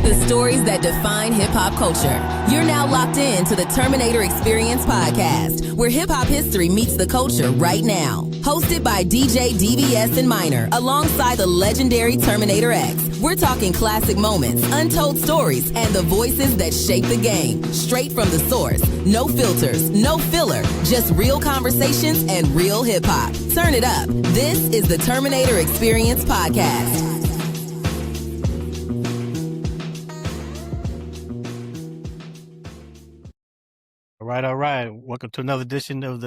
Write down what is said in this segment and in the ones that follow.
The stories that define hip-hop culture. You're now locked in to the Terminator Xperience podcast, where hip-hop history meets the culture right now. Hosted by DJ DVS and Minor, alongside the legendary Terminator X. We're talking classic moments, untold stories, and the voices that shape the game. Straight from the source. No filters, no filler, just real conversations and real hip-hop. Turn it up. This is the Terminator Xperience podcast. All right. Welcome to another edition of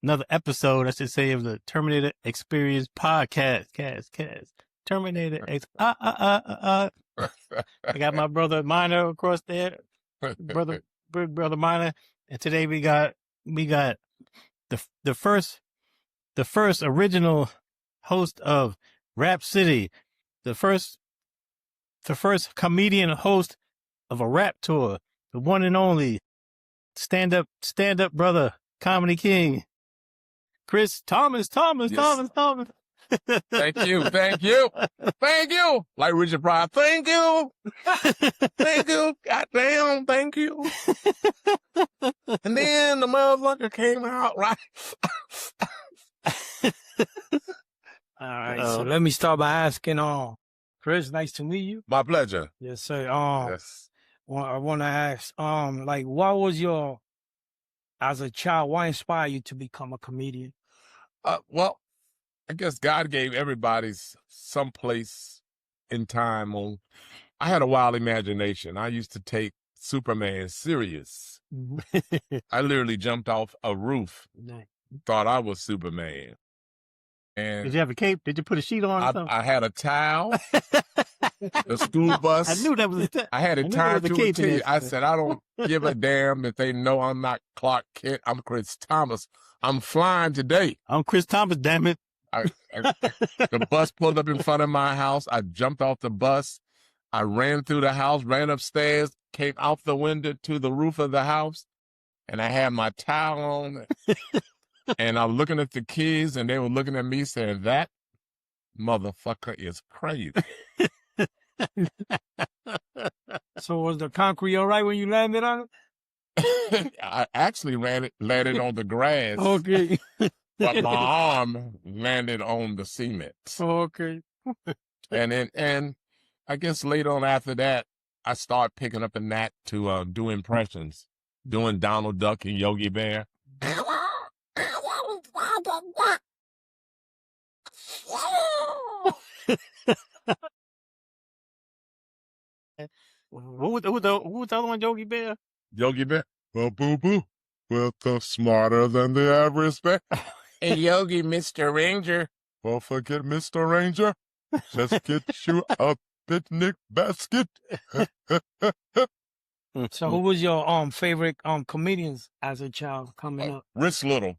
another episode, I should say, of the Terminator Xperience podcast. Terminator X. I got my brother Minor across there, brother Minor, and today we got the first original host of Rap City, the first comedian host of a rap tour, the one and only stand up brother, comedy king, Chris Thomas. Yes. Thomas. Thank you. Like Richard Pryor, thank you. Goddamn, thank you. And then the motherfucker came out, right? All right, so let me start by asking, Chris, nice to meet you. My pleasure. Yes, sir. Yes. I want to ask, like, what was as a child, what inspired you to become a comedian? Well, I guess God gave everybody some place in time I had a wild imagination. I used to take Superman serious. Mm-hmm. I literally jumped off a roof, Nice. thought I was Superman. And Did you have a cape? Did you put a sheet on? Or something? I had a towel, the school bus. I knew that was I had it tied to a T. I said, I don't give a damn if they know I'm not Clark Kent. I'm Chris Thomas. I'm flying today. I'm Chris Thomas, damn it. The bus pulled up in front of my house. I jumped off the bus. I ran through the house, ran upstairs, came out the window to the roof of the house, and I had my towel on. And I'm looking at the kids, and they were looking at me saying, that motherfucker is crazy. So was the concrete all right when you landed on it? I actually landed on the grass. Okay. But my arm landed on the cement. Okay. And I guess later on after that, I started picking up a knack to do impressions, doing Donald Duck and Yogi Bear. Who was the other one, Yogi Bear? Yogi Bear, well, boo-boo, with the smarter than the average bear. Hey, Yogi, Mr. Ranger. Well, forget Mr. Ranger. Just get you a picnic basket. So who was your favorite comedians as a child coming up? Rich Little.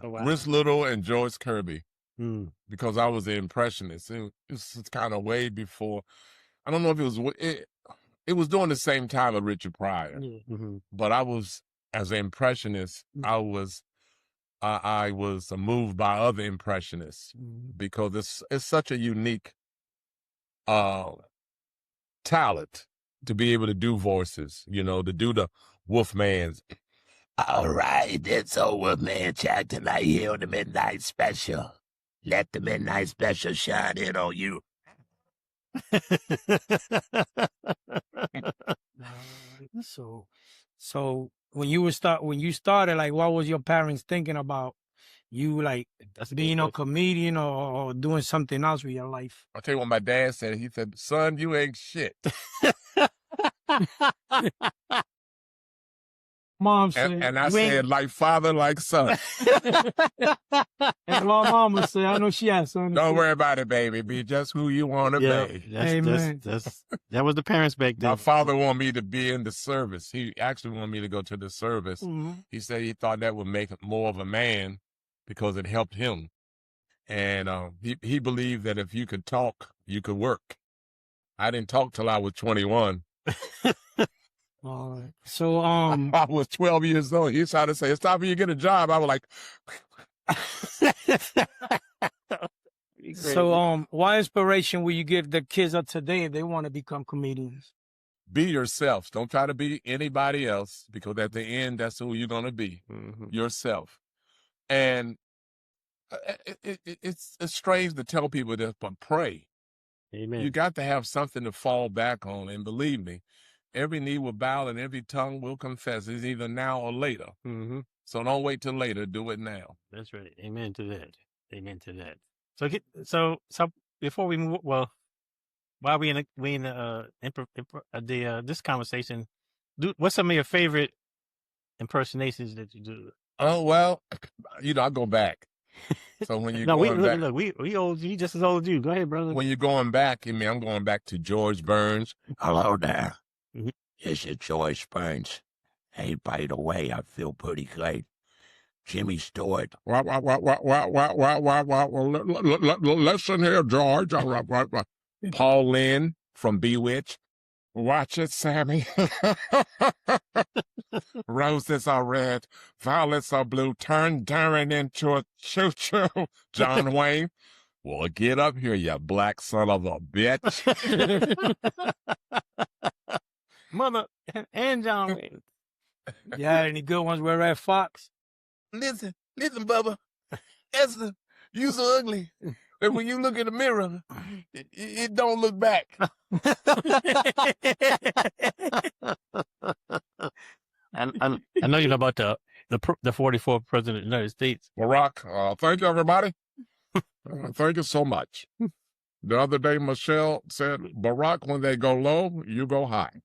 Oh, wow. Rich Little and George Kirby. Because I was the impressionist. It was kind of way before. I don't know if it was during the same time of Richard Pryor. Yeah. Mm-hmm. But I was, as an impressionist, I was moved by other impressionists because it's such a unique talent to be able to do voices, to do the Wolfman's. All right, it's old Wolfman Jack tonight here on the Midnight Special. Let the Midnight Special shine in on you. So when you started, like, what was your parents thinking about you, like, being a comedian or doing something else with your life? I'll tell you what my dad said. He said, son, you ain't shit. Mom said, and I said, like father, like son. And my mama said, I know she has son. Don't worry about it, baby. Be just who you want to be. Amen. That was the parents back then. My father wanted me to be in the service. He actually wanted me to go to the service. Mm-hmm. He said he thought that would make him more of a man because it helped him. And he believed that if you could talk, you could work. I didn't talk till I was 21. All right. So I was 12 years old. He tried to say, it's time for you to get a job. I was like, So, what inspiration will you give the kids of today if they want to become comedians? Be yourself. Don't try to be anybody else, because at the end, that's who you're going to be, yourself. And it's strange to tell people this, but pray. Amen. You got to have something to fall back on. And believe me, every knee will bow and every tongue will confess. It's either now or later. So don't wait till later. Do it now. That's right. Amen to that. Amen to that. So before we move, well, while we in this conversation, what's some of your favorite impersonations that you do? Oh, well, I go back. So when you look, we old, you just as old as you. Go ahead, brother. When you're going back, I'm going back to George Burns. Hello there. This is George Burns. Hey, by the way, I feel pretty great. Jimmy Stewart. Listen here, George. Paul Lynn from Bewitched. Watch it, Sammy. Roses are red, violets are blue. Turn Darren into a choo-choo. John Wayne. Well, get up here, you black son of a bitch. Mother and John Wayne. Yeah, any good ones with Red Fox? Listen, Bubba. Esther, you so ugly. And when you look in the mirror, it don't look back. I know you know about the 44th president of the United States. Barack, thank you, everybody. Thank you so much. The other day, Michelle said, Barack, when they go low, you go high.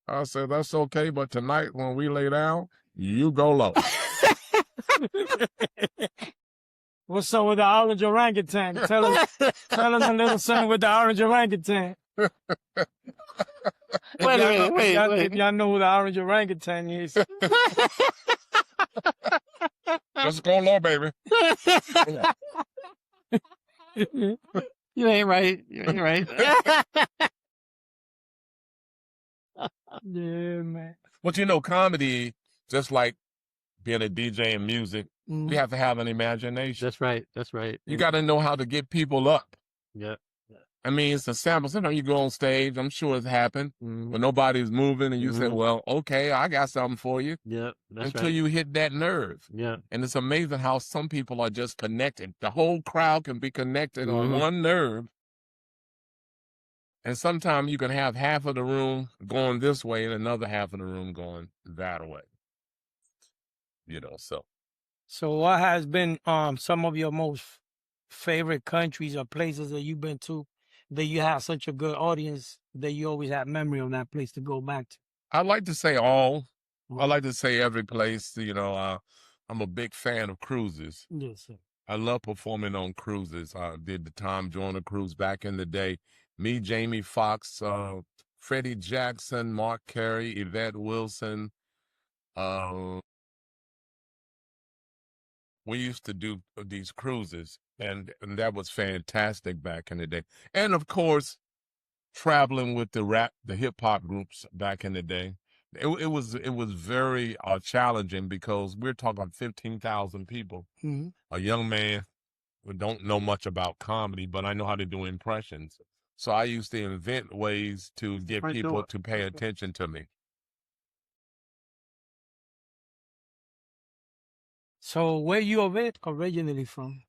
I said, that's okay, but tonight when we lay down, you go low. What's up with the orange orangutan? Tell us a little something with the orange orangutan. Wait. Y'all know who the orange orangutan is. Let's go low, baby. You ain't right. Yeah, man. But comedy, just like being a DJ and music, you have to have an imagination. That's right. You got to know how to get people up. Yeah. I mean, it's a sample. Sometimes you go on stage, I'm sure it's happened, when nobody's moving, and you say, well, okay, I got something for you. Yeah, that's until you hit that nerve. Yeah. And it's amazing how some people are just connected. The whole crowd can be connected on one nerve. And sometimes you can have half of the room going this way and another half of the room going that way. So. So what has been some of your most favorite countries or places that you've been to that you have such a good audience that you always have memory of that place to go back to? I like to say all. I like to say every place. I'm a big fan of cruises. Yes, sir. I love performing on cruises. I did the Tom Joyner cruise back in the day. Me, Jamie Foxx, Freddie Jackson, Mark Carey, Yvette Wilson. We used to do these cruises, and that was fantastic back in the day. And of course, traveling with the hip hop groups back in the day, it was very challenging because we're talking 15,000 people. A young man who don't know much about comedy, but I know how to do impressions. So I used to invent ways to get people to pay attention to me. So where you originally from?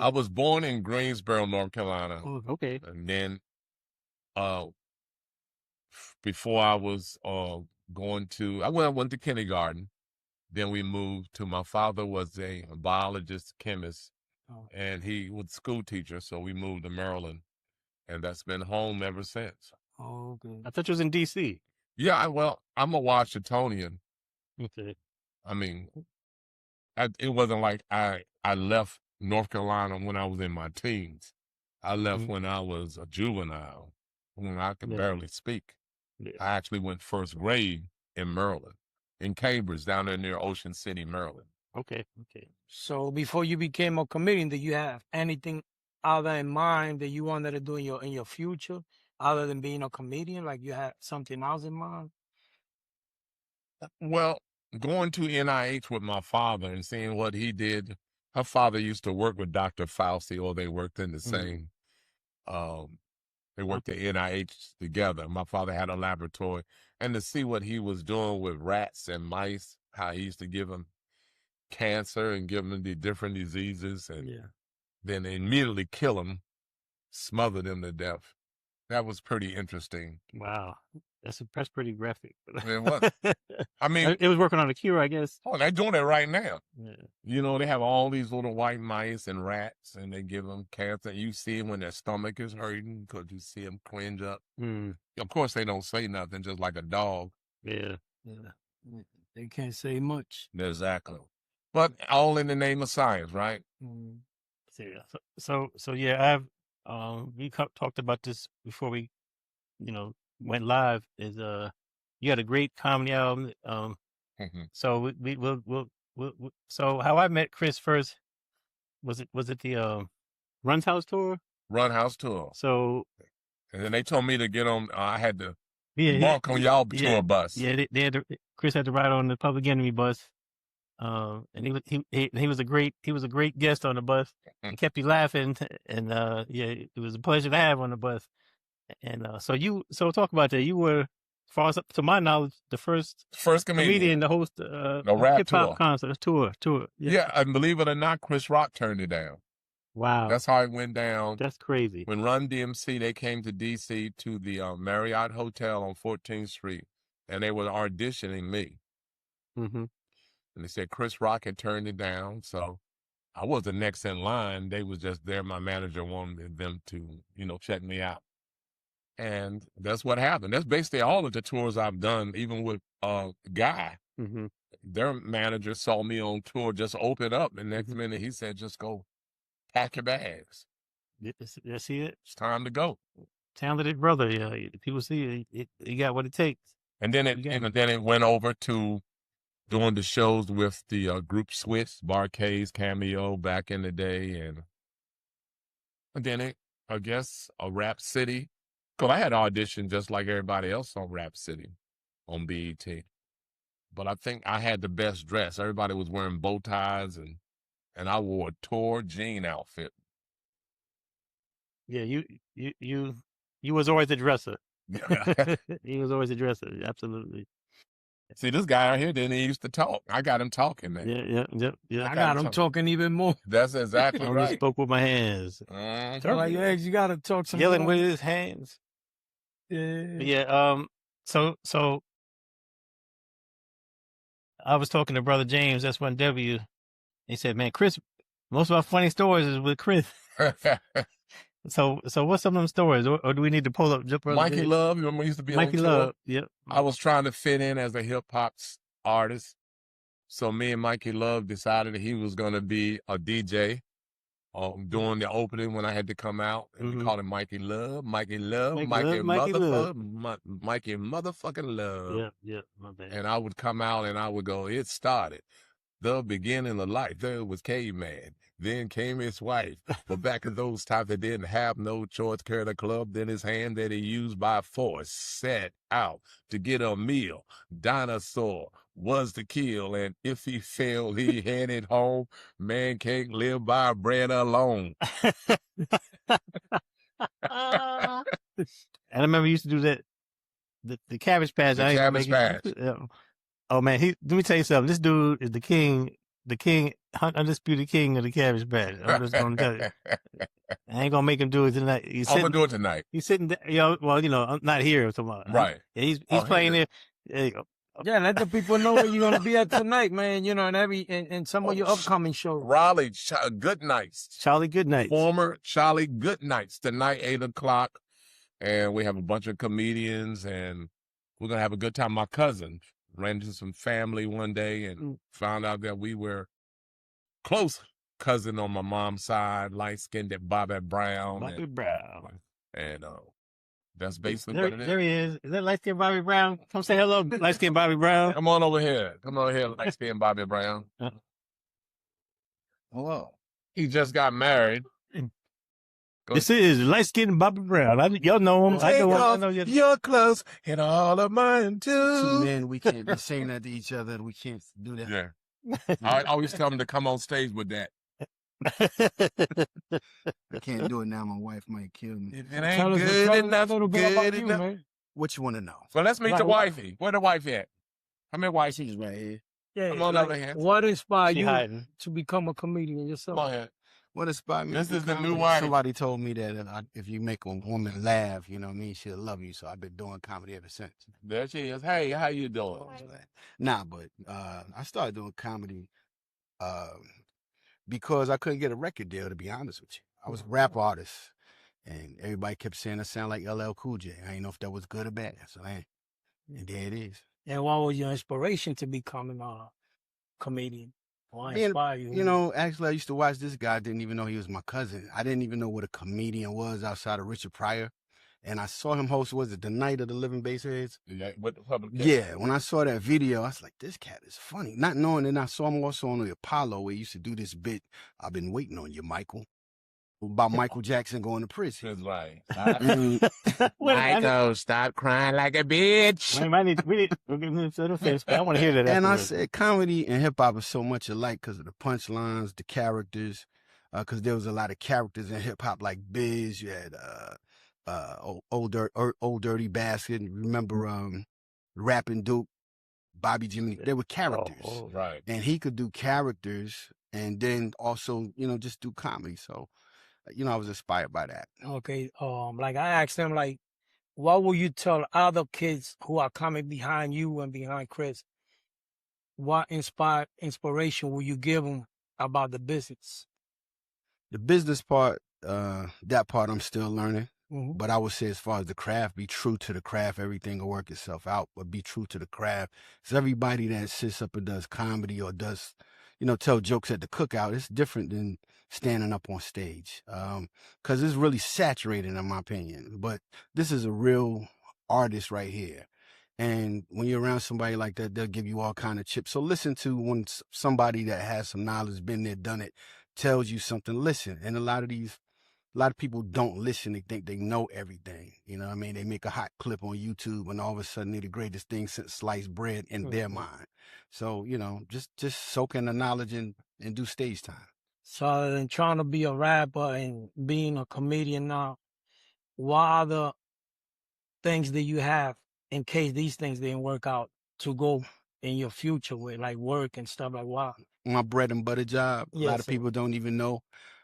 I was born in Greensboro, North Carolina. Oh, okay. And then before I was I went to kindergarten. Then we moved to, my father was a biologist, chemist, and he was a school teacher. So we moved to Maryland, and that's been home ever since. Oh, okay. I thought you was in D.C. Yeah, I'm a Washingtonian. Okay. I mean, it wasn't like I left North Carolina when I was in my teens. I left when I was a juvenile, when I could barely speak. Yeah. I actually went first grade in Maryland, in Cambridge, down there near Ocean City, Maryland. Okay. So before you became a comedian, did you have anything other in mind that you wanted to do in your future, other than being a comedian? Like you had something else in mind? Well, going to NIH with my father and seeing what he did. Her father used to work with Dr. Fauci, or they worked in the same They worked at NIH together. My father had a laboratory. And to see what he was doing with rats and mice, how he used to give them cancer and give them the different diseases and then immediately kill them, smother them to death. That was pretty interesting. Wow. That's pretty graphic. It was. I mean, it was working on a cure, I guess. Oh, they're doing it right now. Yeah. You know, they have all these little white mice and rats, and they give them cancer. You see them when their stomach is hurting because you see them cringe up. Of course, they don't say nothing, just like a dog. Yeah. They can't say much. Exactly. But all in the name of science, right? So yeah, we talked about this before we, went live. Is you had a great comedy album. So we'll so how I met Chris first was it the Run's House tour? Run House tour. So and then they told me to get on. I had to walk on y'all tour bus. Yeah, Chris had to ride on the Public Enemy bus. And he was a great guest on the bus. He kept you laughing, and it was a pleasure to have on the bus. And so talk about that. You were, as far as to my knowledge, the first comedian to host a rap hip-hop concert tour. Yeah, and believe it or not, Chris Rock turned it down. Wow, that's how it went down. That's crazy. When Run DMC, they came to DC to the Marriott Hotel on 14th Street, and they were auditioning me. And they said Chris Rock had turned it down, so I was the next in line. They was just there. My manager wanted them to, check me out. And that's what happened. That's basically all of the tours I've done, even with Guy. Their manager saw me on tour, just open up, and next minute he said, just go pack your bags. See it? It's time to go. Talented brother, yeah. People see it, he got what it takes. And then it went over to doing the shows with the group Swiss, Barcades, Cameo back in the day. And then I guess, a Rap City. Because I had auditioned just like everybody else on Rap City on BET. But I think I had the best dress. Everybody was wearing bow ties, and I wore a tour jean outfit. Yeah, you was always a dresser. He was always a dresser, absolutely. See, this guy out here didn't even used to talk. I got him talking, man. Yeah. I got him talking even more. That's exactly I right. just spoke with my hands. Like, you got to talk some Yelling more. with his hands. Yeah. So I was talking to Brother James, S1W. He said, man, Chris, most of our funny stories is with Chris. So what's some of them stories? Or do we need to pull up Mikey James? Love, you remember he used to be Mikey on tour? Love, yep. I was trying to fit in as a hip-hop artist. So me and Mikey Love decided that he was going to be a DJ doing the opening when I had to come out. And we called him Mikey Love, Mikey motherfucking Love. Yeah, my bad. And I would come out and I would go, it started. The beginning of life, there was caveman. Then came his wife. But back in those times, they didn't have no choice. Carried a club, then his hand that he used by force set out to get a meal. Dinosaur was the kill, and if he failed, he headed home. Man can't live by bread alone. And I remember he used to do that, the Cabbage Patch. The Cabbage Patch. Oh man, let me tell you something. This dude is the king, undisputed king of the Cabbage Patch. I'm just gonna tell you. I ain't gonna make him do it tonight. I'm gonna do it tonight. He's sitting there, I'm not here tomorrow. Right. Yeah, he's playing there. There you go. Yeah, let the people know where you're gonna be at tonight, man. And some of your upcoming shows. Raleigh, Good Nights. Charlie Goodnight. Former Charlie Goodnights tonight, 8:00, and we have a bunch of comedians, and we're gonna have a good time. My cousin ran into some family one day and found out that we were close cousin on my mom's side, light-skinned at Bobby Brown. And that's basically what it is. There he is. Is that light-skinned Bobby Brown? Come say hello, light-skinned Bobby Brown. Come on over here, light-skinned Bobby Brown. Hello. He just got married. This is light-skinned Bobby Brown. Y'all know him. I know him. Your clothes and all of mine too. So, man, we can't be saying that to each other. We can't do that. Yeah. I always tell them to come on stage with that. I can't do it now. My wife might kill me. It Tell ain't us good a enough. little bit Good about you, enough. man. What you want to know? Well, let's meet Like the what? wifey. Where the wifey at? Come here, wifey. She's right here. Yeah, Come on like, over here. what inspired She you hiding. to become a comedian yourself? Come on here. What inspired me? to This do is the new comedy? wife. Somebody told me that if you make a woman laugh, you know what I mean, she'll love you. So I've been doing comedy ever since. There she is. Hey, how you doing? Nah, but I started doing comedy because I couldn't get a record deal, to be honest with you. I was a rap artist, and everybody kept saying I sound like LL Cool J. I didn't know if that was good or bad. So, and there it is. And what was your inspiration to becoming a comedian? What Man, inspired you? You know, actually, I used to watch this guy. I didn't even know he was my cousin. I didn't even know what a comedian was outside of Richard Pryor. And I saw him host, was it The Night of the Living Bassheads? Yeah, with the public. Yeah, when I saw that video, I was like, this cat is funny. Not knowing that I saw him also on the Apollo where he used to do this bit, I've been waiting on you, Michael, about Michael Jackson going to prison. That's right. Michael, stop crying like a bitch. We'll give him to the face, but I want to hear that. And I afterwards. said, comedy and hip hop is so much alike because of the punchlines, the characters, because there was a lot of characters in hip hop like Biz. You had Old Dirty Bastard. Remember Rapping Duke, Bobby Jimmy. They were characters, Right. and he could do characters and then also, you know, just do comedy. So, you know, I was inspired by that. Okay, like I asked them, like, what will you tell other kids who are coming behind you and behind Chris? What inspiration will you give them about the business? The business part, that part I'm still learning. Mhm. But I would say as far as the craft, be true to the craft. Everything will work itself out, but be true to the craft. Because everybody that sits up and does comedy or does, you know, tell jokes at the cookout, it's different than standing up on stage. Because it's really saturated in my opinion. But this is a real artist right here. And when you're around somebody like that, they'll give you all kind of chips. So listen to when somebody that has some knowledge, been there, done it, tells you something, listen. And a lot of people don't listen. They think they know everything. You know what I mean? They make a hot clip on YouTube and all of a sudden they're the greatest thing since sliced bread in their mind. So, you know, just soak in the knowledge and do stage time. So other than trying to be a rapper and being a comedian now, what other things do you have in case these things didn't work out to go in your future with, like work and stuff like what? My bread and butter job. A lot Yes, of sir. people don't even know.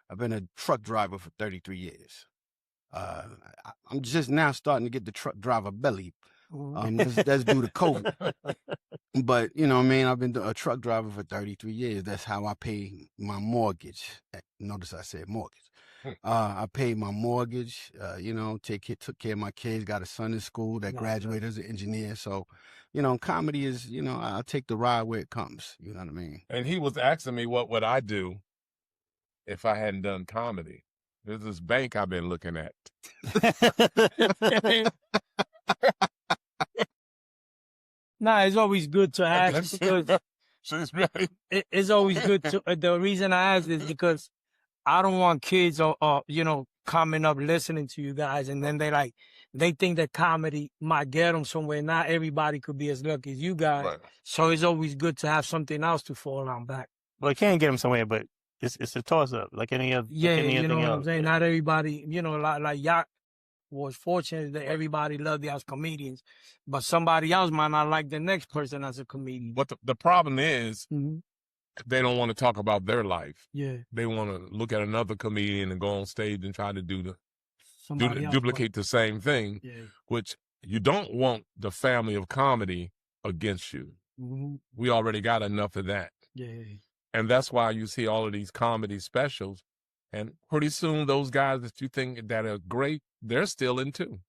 I've been a truck driver for 33 years. I'm just now starting to get the truck driver belly. That's due to COVID. But, you know what I mean? I've been a truck driver for 33 years. That's how I pay my mortgage. Notice I said mortgage. I paid my mortgage, you know, took care of my kids, got a son in school that graduated as an engineer. So, you know, comedy is, you know, I'll take the ride where it comes. You know what I mean? And he was asking me what would I do if I hadn't done comedy. There's this bank I've been looking at. Nah, it's always good to ask because it's always good to. The reason I ask is because I don't want kids or you know coming up listening to you guys and then they think that comedy might get them somewhere. Not everybody could be as lucky as you guys. Right. So it's always good to have something else to fall on back. Well, it can get him somewhere, but it's a toss up like any other. Yeah, like you know what I'm else. saying? Not everybody, you know, like y'all was fortunate that everybody loved you as comedians, but somebody else might not like the next person as a comedian. But the problem is Mhm. they don't want to talk about their life. Yeah, They want to look at another comedian and go on stage and try to somebody else, duplicate the same thing, but- Yeah. which you don't want the family of comedy against you. Mhm. We already got enough of that. Yeah. And that's why you see all of these comedy specials. And pretty soon those guys that you think that are great, they're still in too.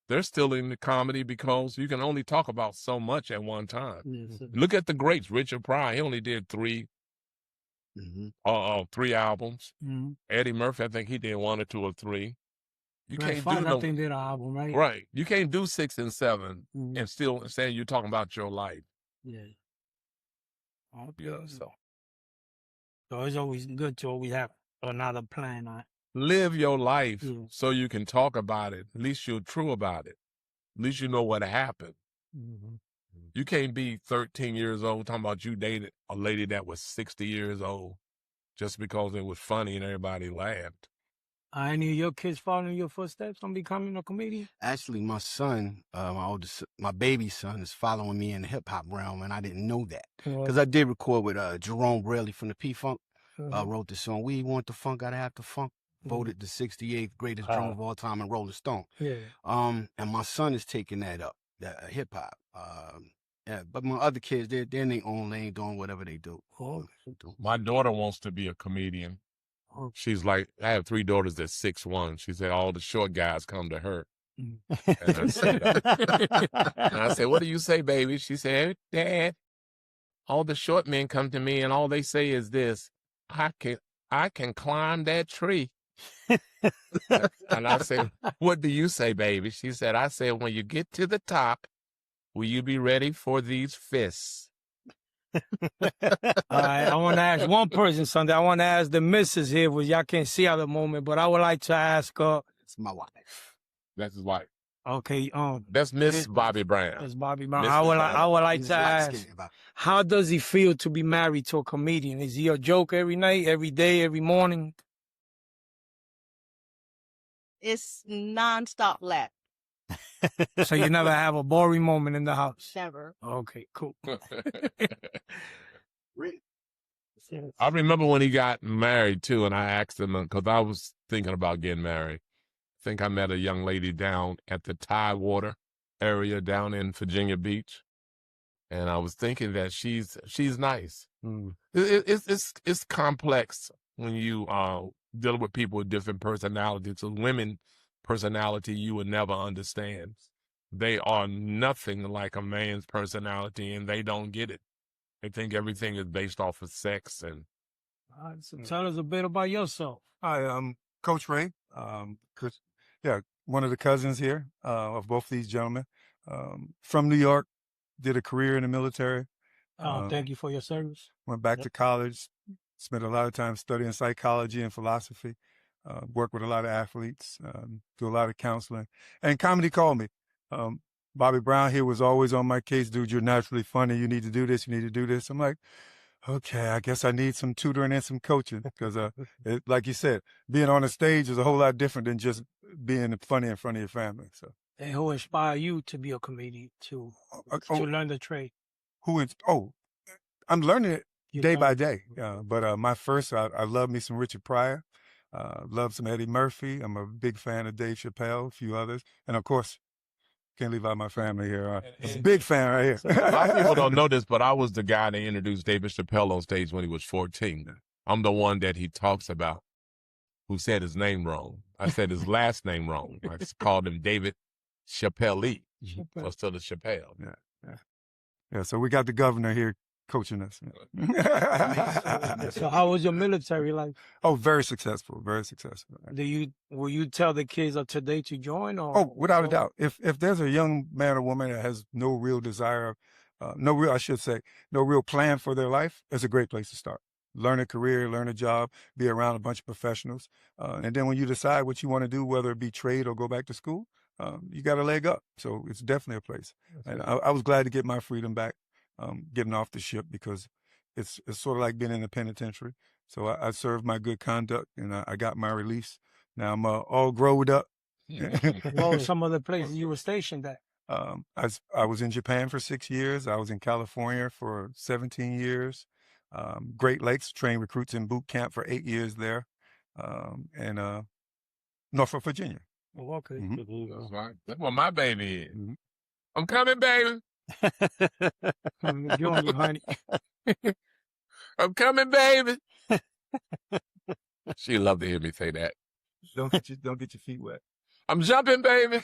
They're still in the comedy because you can only talk about so much at one time. Yes, sir. Look at the greats. Richard Pryor, he only did three albums. Mhm. Eddie Murphy, I think he did 1 or 2 or 3. You Greg can't Fox, do I no, think did an album, right? right. You can't do 6 and 7 Mhm. and still say you're talking about your life. Yeah. Yeah, so So it's always good to always have another plan. live your life Yeah. so you can talk about it. At least you're true about it. At least you know what happened. Mhm. You can't be 13 years old talking about you dated a lady that was 60 years old. just because it was funny and everybody laughed. Are any of your kids following in your footsteps on becoming a comedian? Actually, my son, my baby son, is following me in the hip hop realm, and I didn't know that because I did record with Jerome Braley from the P Funk. Wrote the song "We Want the Funk, Gotta Have the Funk." Voted the 68th greatest drummer of all time in Rolling Stone. Yeah. And my son is taking that up, that hip hop. Yeah, but my other kids, they're in their own lane, doing whatever they do. My daughter wants to be a comedian. She's like, I have 3 daughters that's 6'1". She said all the short guys come to her. And I said, what do you say, baby? She said, Dad, all the short men come to me and all they say is this: I can climb that tree. And I said, what do you say, baby? She said, I said, when you get to the top, will you be ready for these fists? All right, I want to ask one person something. I want to ask the missus here, which y'all can't see at the moment, but I would like to ask her. It's my wife. That's his wife. Okay, that's Miss Bobby Brown. That's Bobby Brown. I would like to ask, how does he feel to be married to a comedian? Is he a joke every night, every day, every morning? It's nonstop laugh. So you never have a boring moment in the house? Never. Okay, cool. I remember when he got married too, and I asked him, because I was thinking about getting married. I think I met a young lady down at the Tidewater area down in Virginia Beach, and I was thinking that she's nice. It's complex when you dealing with people with different personalities. So women personality you would never understand. They are nothing like a man's personality, and they don't get it. They think everything is based off of sex. And so tell us a bit about yourself. Hi, I'm Coach Ray. One of the cousins here of both these gentlemen. From New York, did a career in the military. Thank you for your service. Went back to college, spent a lot of time studying psychology and philosophy. Work with a lot of athletes, do a lot of counseling. And comedy called me. Bobby Brown here was always on my case. Dude, you're naturally funny. You need to do this. You need to do this. I'm like, okay, I guess I need some tutoring and some coaching because, like you said, being on a stage is a whole lot different than just being funny in front of your family. So, and who inspired you to be a comedian, to learn the trade? I'm learning it day by day. But my first, I love me some Richard Pryor. Love some Eddie Murphy. I'm a big fan of Dave Chappelle, a few others. And, of course, can't leave out my family here. I'm a big fan right here. A lot of people don't know this, but I was the guy that introduced David Chappelle on stage when he was 14. I'm the one that he talks about who said his name wrong. I said his last name wrong. I called him David Chappelle. So still the Chappelle. Yeah, so we got the governor here coaching us. So how was your military life? Oh, very successful, very successful. Will you tell the kids of today to join? Or oh, without a doubt. If there's a young man or woman that has no real desire, no real plan for their life, it's a great place to start. Learn a career, learn a job, be around a bunch of professionals. And then when you decide what you want to do, whether it be trade or go back to school, you got a leg up. So it's definitely a place. And I was glad to get my freedom back. Getting off the ship because it's sort of like being in the penitentiary. So I served my good conduct and I got my release. Now I'm all growed up. What were some of the places you were stationed at? I was in Japan for 6 years. I was in California for 17 years. Great Lakes, trained recruits in boot camp for 8 years there. And Norfolk, Virginia. Oh, okay. That's right. That's what my baby is. I'm coming, baby. I'm enjoying you, honey. I'm coming, baby. She loved to hear me say that. Don't get your feet wet. I'm jumping, baby.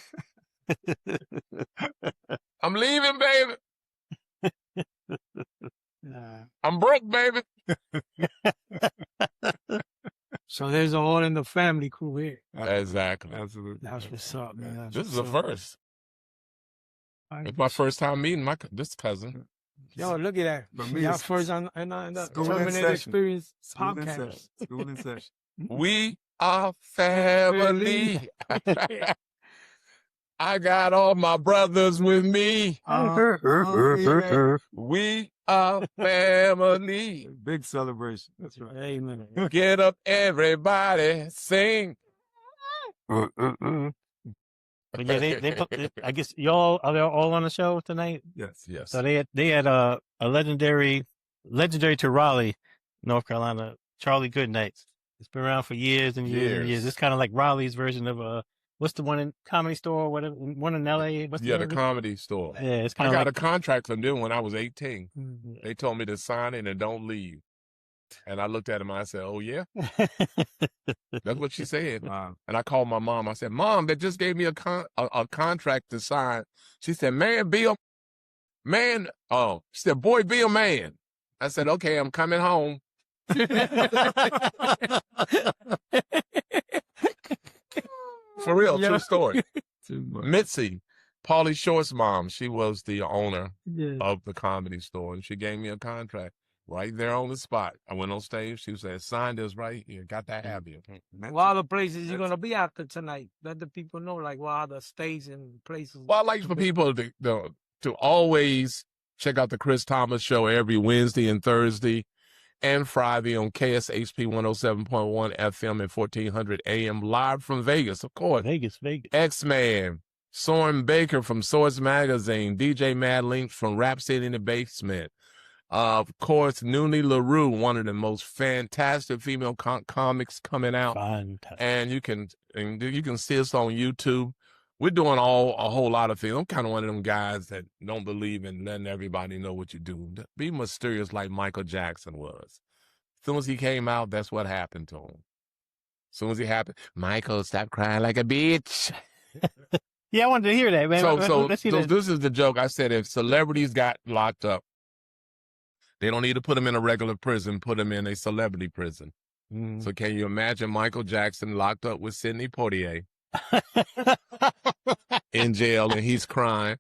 I'm leaving, baby. I'm broke, baby. So there's a all in the family crew here. Exactly. Absolutely. That's what's up, man. This is the first. It's my first time meeting this cousin. Yo, look at that. For me, y'all first on the Terminator Xperience podcast. School in session. We are family. I got all my brothers with me. We a family. Big celebration. That's right. Amen. Get up, everybody, sing. But yeah, I guess y'all are they all on the show tonight. Yes. Yes. So they had a legendary to Raleigh, North Carolina, Charlie Goodnight. It's been around for years and years and years. It's kind of like Raleigh's version of what's the one in Comedy Store, whatever, one in LA. What's Yeah, the one? Comedy Store. Yeah, it's I kind of got like a contract from them when I was 18. Mhm. They told me to sign it and don't leave. And I looked at him and I said, "Oh yeah." That's what she said. Wow. And I called my mom. I said, "Mom, they just gave me a contract to sign." She said, "Man, be a man." Oh, she said, "Boy, be a man." I said, "Okay, I'm coming home." For real, true story. Mitzi, Pauly Shore's mom, she was the owner of the Comedy Store, and she gave me a contract right there on the spot. I went on stage. She said, "Sign this right here. Got to have you." What other places you gonna be after tonight? Let the people know, like, what other states and places. Well, I like for people to always check out the Chris Thomas Show every Wednesday and Thursday and Friday on KSHP 107.1 FM and 1400 AM, live from Vegas, of course. Vegas. X-Man, Soren Baker from Source Magazine, DJ Mad Link from Rap City in the Basement. Of course, Noonie LaRue, one of the most fantastic female comics coming out. Fantastic. And you can see us on YouTube. We're doing a whole lot of things. I'm kind of one of them guys that don't believe in letting everybody know what you do. Be mysterious like Michael Jackson was. As soon as he came out, that's what happened to him. As soon as he happened, Michael, stop crying like a bitch. Yeah, I wanted to hear that, man. So Let's hear that. this is the joke. I said, if celebrities got locked up, they don't need to put them in a regular prison, put them in a celebrity prison. Mm. So can you imagine Michael Jackson locked up with Sidney Poitier in jail, and he's crying.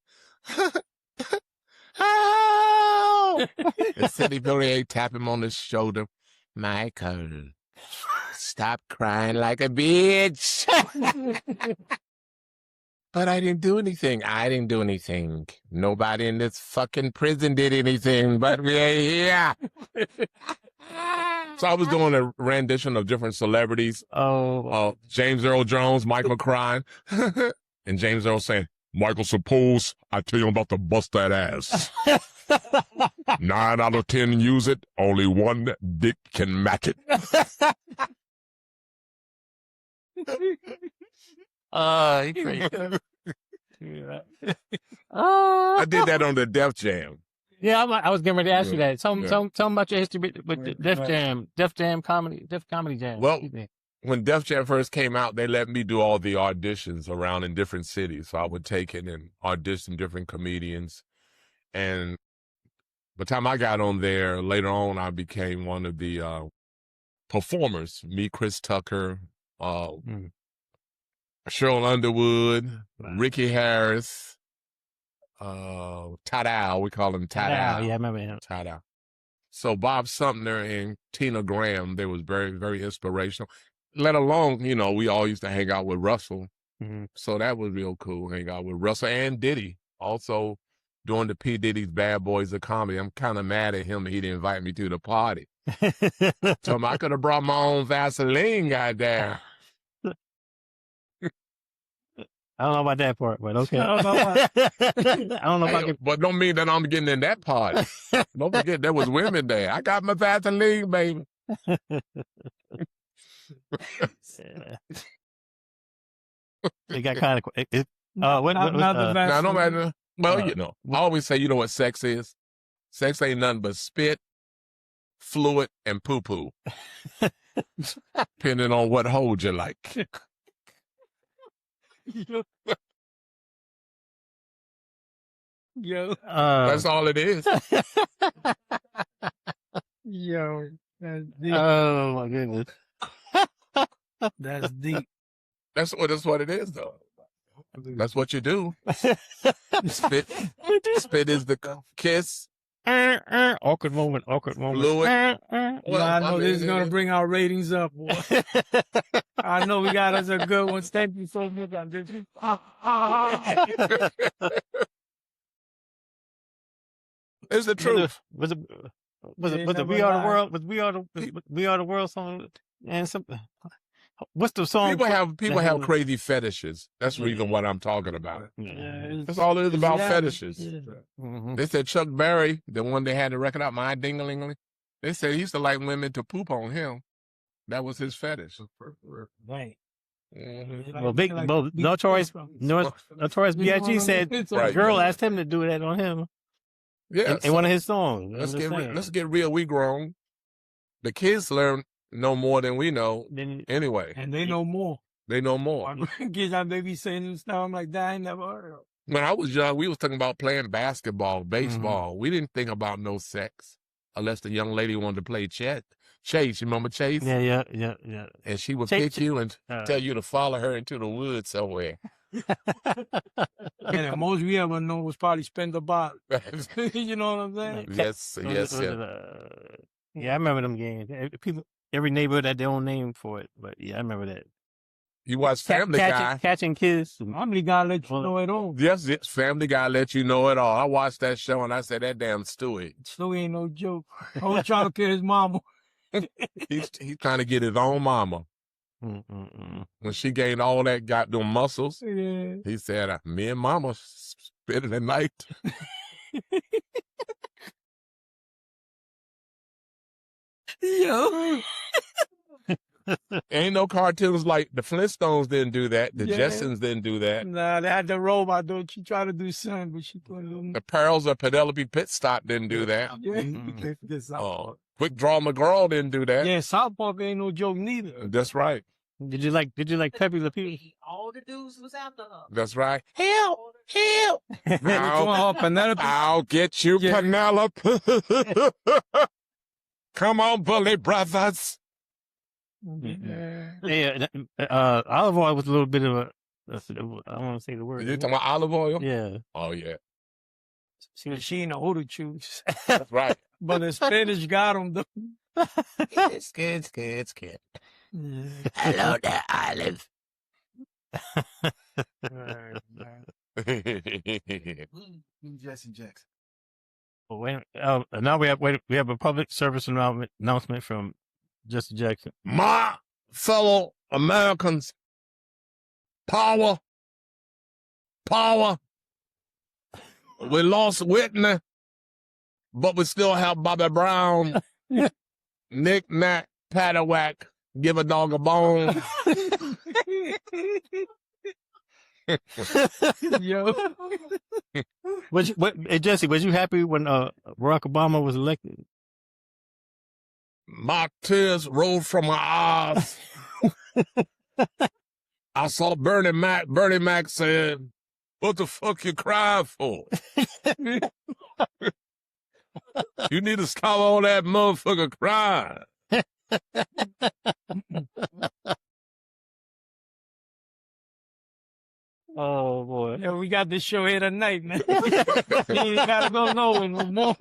Oh! And Sidney Poitier tap him on the shoulder. Michael, stop crying like a bitch. But I didn't do anything. Nobody in this fucking prison did anything, but we're here. So I was doing a rendition of different celebrities. James Earl Jones, Michael crying. And James Earl saying, "Michael, suppose I tell you I'm about to bust that ass. 9 out of 10 use it. Only one dick can match it." You crazy. I did that on the Def Jam. Yeah, I was getting ready to ask you that. Tell me about your history with the Def Comedy Jam. Well, when Def Jam first came out, they let me do all the auditions around in different cities. So I would take it and audition different comedians. And by the time I got on there, later on, I became one of the performers. Me, Chris Tucker, Cheryl Underwood, Ricky Harris, Tadao, we call him Tadao. Yeah, I remember him. Tadao. So Bob Sumner and Tina Graham, they was very, very inspirational. Let alone, we all used to hang out with Russell. Mm-hmm. So that was real cool, hang out with Russell and Diddy. Also doing the P. Diddy's Bad Boys of Comedy. I'm kind of mad at him that he didn't invite me to the party. Told him I could have brought my own Vaseline, goddamn. I don't know about that part, but okay. I don't know if I can. But don't mean that I'm getting in that party. Don't forget, there was women there. I got my Vaseline, baby. It got kind of. Now, no matter. Well, I always say, you know what sex is? Sex ain't nothing but spit, fluid, and poo-poo. Depending on what hold you like. Yo. That's all it is. Yo. That's deep. Oh my goodness. That's deep. That's what it is, though. That's what you do. Spit is the kiss. Awkward moment. Fluid. I know this is going to bring our ratings up. Boy. I know we got us a good one. Thank you so much. It's the truth. Was it We never Are the lie. World? We Are the World song? And some. What's the song? People have crazy fetishes. That's the reason what I'm talking about. Yeah. That's all it is about fetishes. Yeah. Mhm. They said Chuck Berry, the one they had the record out, My Ding-a-ling-a-ling, they said he used to like women to poop on him. That was his fetish. Right. Mhm. Well, Notorious B.I.G. said Right. a girl asked him to do that on him Yeah. in one of his songs. Let's get real. We grown. The kids know more than we know. Then Anyway, And they know more. they know more. My grandkids, they be saying this stuff. I'm like, that I ain't never heard of. When I was young, we was talking about playing basketball, baseball. We didn't think about no sex unless the young lady wanted to play Chase. You remember Chase? yeah. And she would Chase- pick you and tell you to follow her into the woods somewhere. And the most we ever know was probably spend the bottle. You know what I'm saying? Yes. Yeah, I remember them games. Every neighborhood had their own name for it, but yeah, I remember that. You watch Family Guy. Catching kids. Family Guy let you know it all. Yes, Family Guy let you know it all. I watched that show and I said, that damn Stewie. Stewie ain't no joke. I was trying to kill his mama. He's trying to get his own mama. When she gained all that goddamn muscles, Yeah. he said, me and mama spent the night. Yo. Ain't no cartoons like the Flintstones didn't do that. The Yeah. Jetsons didn't do that. Nah, they had the robot, though. She tried to do something, but she couldn't. The Perils of Penelope Pitstop didn't do that. Yeah. Quick Draw McGraw didn't do that. Yeah, South Park ain't no joke neither. That's right. Did you like Pepe Le Pew? All the dudes was after her. That's right. Help! Penelope. I'll get you, Yeah. Penelope. Come on, bully brothers. Yeah, olive oil was a little bit of a. I don't want to say the word. You talking about olive oil? Yeah. Oh, yeah. She ain't know who to choose. That's right. But the Spanish got them, though. It's good. Hello there, Olive. Jesse Jackson. Now we have a public service announcement from Jesse Jackson. My fellow Americans, power. We lost Whitney, but we still have Bobby Brown. Knick knack, paddywhack, give a dog a bone. Yo. Hey, Jesse, was you happy when Barack Obama was elected? My tears rolled from my eyes. I saw Bernie Mac. Bernie Mac said, "What the fuck you crying for? You need to stop all that motherfucker crying." Oh boy. Yeah, we got this show here tonight, man. You ain't gotta go nowhere no more.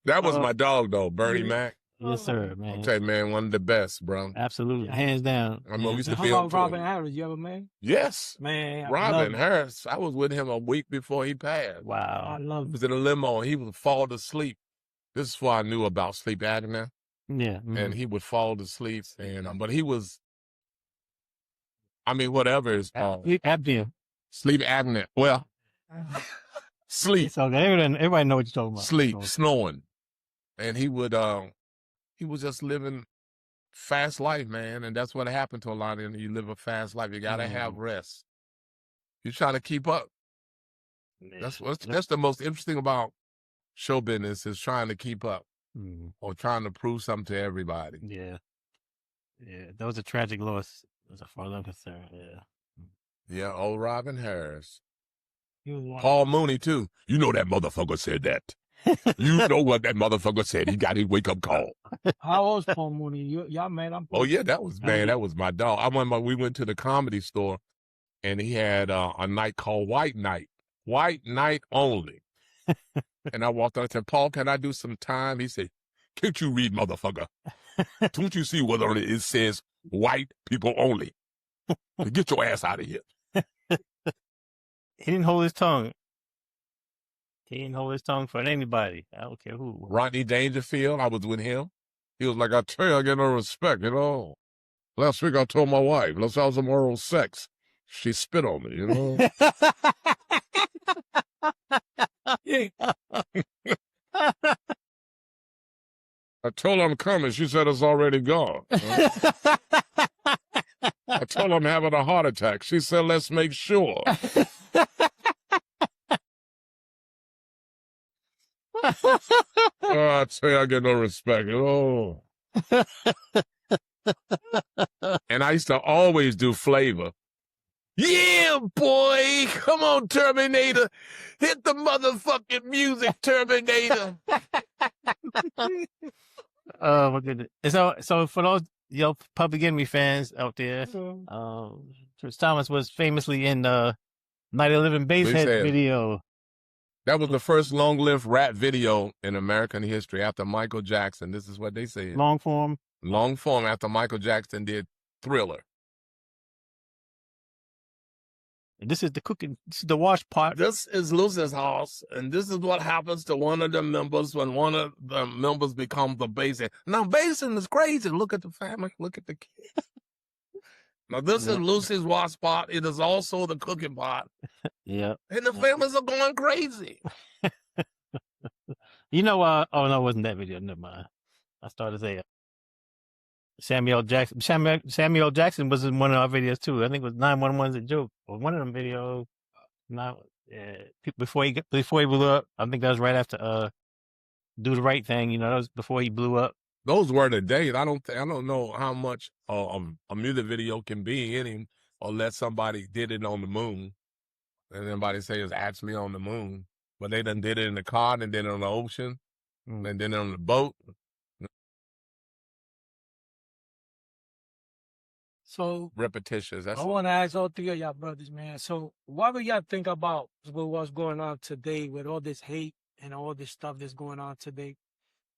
That was my dog, though, Bernie Mac. Yes, sir, man. I'll tell you, man, one of the best, bro. Absolutely, hands down. I know we used to How be about on Robin tour. Harris? You ever met? Yes, Man, I Robin love Harris. I was with him a week before he passed. Wow. I He love was in a limo and he would fall asleep. This is why I knew about sleep apnea. Yeah. And he would fall asleep. And but he was, I mean, whatever is Apnea. sleep apnea. Well, sleep, So everybody know what you're talking about. sleep, So, snoring, and he was just living fast life, man. And that's what happened to a lot of them. You live a fast life. You gotta have rest. You're trying to keep up. That's the most interesting about show business is trying to keep up or trying to prove something to everybody. Yeah. That was a tragic loss as far as I'm concerned. Yeah. Yeah, old Robin Harris. He was one. Paul Mooney, too. You know that motherfucker said that. You know what that motherfucker said. He got his wake-up call. How old's Paul Mooney? Y'all met him? Oh, yeah, that was my dog. I remember we went to the Comedy Store, and he had a night called White Night. White Night only. And I walked out and said, "Paul, can I do some time?" He said, "Can't you read, motherfucker? Don't you see whether it says white people only? Get your ass out of here." He didn't hold his tongue. He didn't hold his tongue for anybody. I don't care who. Rodney Dangerfield, I was with him. He was like, I tell you, I get no respect, you know. Last week I told my wife, let's have some oral sex. She spit on me, you know. I told her I'm coming. She said it's already gone. I told her I'm having a heart attack. She said, let's make sure. I tell you, I get no respect. Oh. And I used to always do flavor. Yeah, boy. Come on, Terminator. Hit the motherfucking music, Terminator. Oh my goodness! And so for those Public Enemy fans out there, Chris Thomas was famously in Night of the Living Basshead video. That was the first long-lived rap video in American history after Michael Jackson. This is what they said. Long form After Michael Jackson did Thriller. And this is the cooking. This is the wash part. This is Lucy's house, and this is what happens to one of the members when one of the members becomes the basin. Now, basin is crazy. Look at the family. Look at the kids. Now, this is Lucy's wash pot. It is also the cooking pot. Yeah. And the families are going crazy. You know, oh no, it wasn't that video. Never mind. I started to say Samuel Jackson. Samuel Jackson was in one of our videos too. I think it was 911's a joke or one of them videos. Now, before he blew up. I think that was right after Do the Right Thing. You know, that was before he blew up. Those were the days. I don't know how much a music video can be in him unless somebody did it on the moon. And everybody say it's actually on the moon. But they done did it in the car, and did it on the ocean, and then on the boat. So repetitious. I want to ask all three of y'all brothers, man. So what do y'all think about what's going on today with all this hate and all this stuff that's going on today?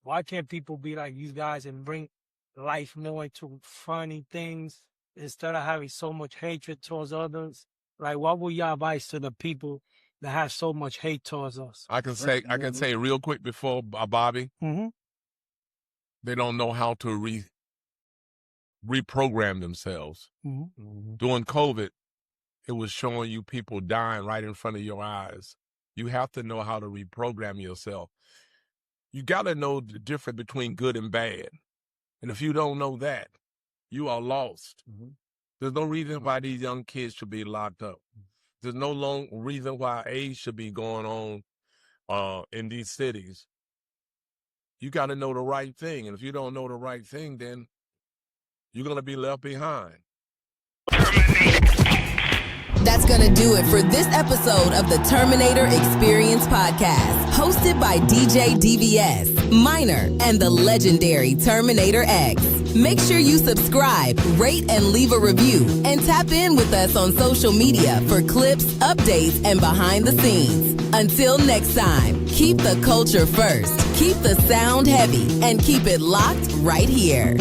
Why can't people be like you guys and bring life more into funny things instead of having so much hatred towards others? Like, what would y'all advise to the people that have so much hate towards us? I can say real quick before Bobby. Mm-hmm. They don't know how to reprogram themselves. Mm-hmm. During COVID, it was showing you people dying right in front of your eyes. You have to know how to reprogram yourself. You got to know the difference between good and bad. And if you don't know that, you are lost. Mm-hmm. There's no reason why these young kids should be locked up. There's no reason why AIDS should be going on in these cities. You got to know the right thing. And if you don't know the right thing, then you're going to be left behind. That's going to do it for this episode of the Terminator Xperience podcast, hosted by DJ DVS, Minor, and the legendary Terminator X. Make sure you subscribe, rate, and leave a review, and tap in with us on social media for clips, updates, and behind the scenes. Until next time, keep the culture first, keep the sound heavy, and keep it locked right here.